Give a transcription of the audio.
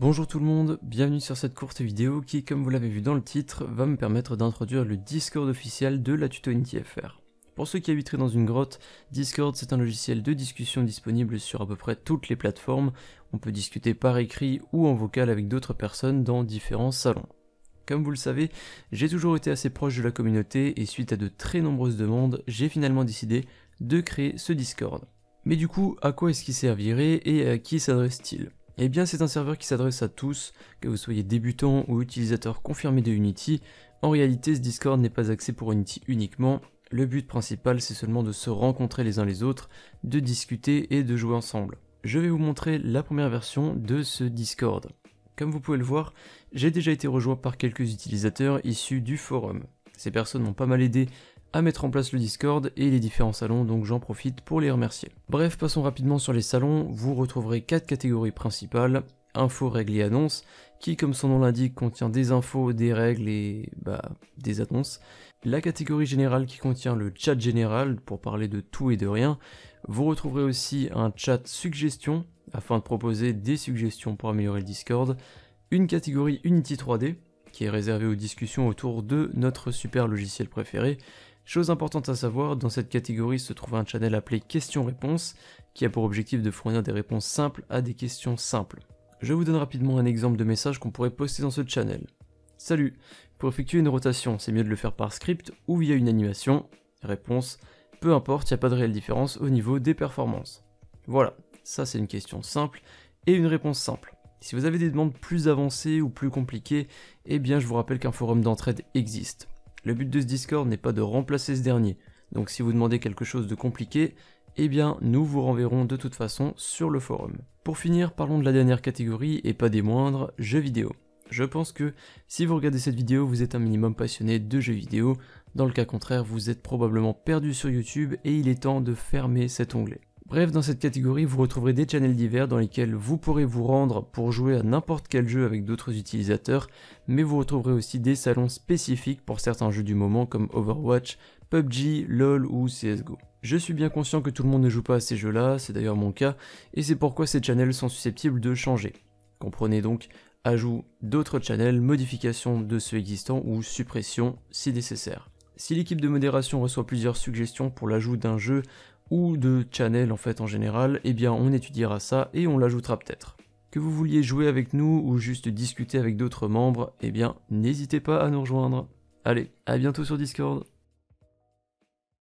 Bonjour tout le monde, bienvenue sur cette courte vidéo qui, comme vous l'avez vu dans le titre, va me permettre d'introduire le Discord officiel de la Tuto-Unity.fr. Pour ceux qui habiteraient dans une grotte, Discord c'est un logiciel de discussion disponible sur à peu près toutes les plateformes. On peut discuter par écrit ou en vocal avec d'autres personnes dans différents salons. Comme vous le savez, j'ai toujours été assez proche de la communauté et suite à de très nombreuses demandes, j'ai finalement décidé de créer ce Discord. Mais du coup, à quoi est-ce qu'il servirait et à qui s'adresse-t-il ? Eh bien c'est un serveur qui s'adresse à tous, que vous soyez débutant ou utilisateur confirmé de Unity. En réalité ce Discord n'est pas axé pour Unity uniquement, le but principal c'est seulement de se rencontrer les uns les autres, de discuter et de jouer ensemble. Je vais vous montrer la première version de ce Discord. Comme vous pouvez le voir, j'ai déjà été rejoint par quelques utilisateurs issus du forum. Ces personnes m'ont pas mal aidé à mettre en place le Discord et les différents salons, donc j'en profite pour les remercier. Bref, passons rapidement sur les salons. Vous retrouverez 4 catégories principales: infos, règles et annonces, qui comme son nom l'indique contient des infos, des règles et des annonces. La catégorie générale qui contient le chat général pour parler de tout et de rien. Vous retrouverez aussi un chat suggestion afin de proposer des suggestions pour améliorer le Discord. Une catégorie Unity 3D qui est réservée aux discussions autour de notre super logiciel préféré. Chose importante à savoir, dans cette catégorie se trouve un channel appelé questions-réponses qui a pour objectif de fournir des réponses simples à des questions simples. Je vous donne rapidement un exemple de message qu'on pourrait poster dans ce channel. Salut, pour effectuer une rotation, c'est mieux de le faire par script ou via une animation? Réponse, peu importe, il n'y a pas de réelle différence au niveau des performances. Voilà, ça c'est une question simple et une réponse simple. Si vous avez des demandes plus avancées ou plus compliquées, eh bien je vous rappelle qu'un forum d'entraide existe. Le but de ce Discord n'est pas de remplacer ce dernier, donc si vous demandez quelque chose de compliqué, eh bien nous vous renverrons de toute façon sur le forum. Pour finir, parlons de la dernière catégorie et pas des moindres, jeux vidéo. Je pense que si vous regardez cette vidéo, vous êtes un minimum passionné de jeux vidéo, dans le cas contraire, vous êtes probablement perdu sur YouTube et il est temps de fermer cet onglet. Bref, dans cette catégorie, vous retrouverez des channels divers dans lesquels vous pourrez vous rendre pour jouer à n'importe quel jeu avec d'autres utilisateurs, mais vous retrouverez aussi des salons spécifiques pour certains jeux du moment comme Overwatch, PUBG, LoL ou CSGO. Je suis bien conscient que tout le monde ne joue pas à ces jeux-là, c'est d'ailleurs mon cas, et c'est pourquoi ces channels sont susceptibles de changer. Comprenez donc ajout d'autres channels, modification de ceux existants ou suppression si nécessaire. Si l'équipe de modération reçoit plusieurs suggestions pour l'ajout d'un jeu ou de channel en fait en général, eh bien on étudiera ça et on l'ajoutera peut-être. Que vous vouliez jouer avec nous ou juste discuter avec d'autres membres, eh bien n'hésitez pas à nous rejoindre. Allez, à bientôt sur Discord.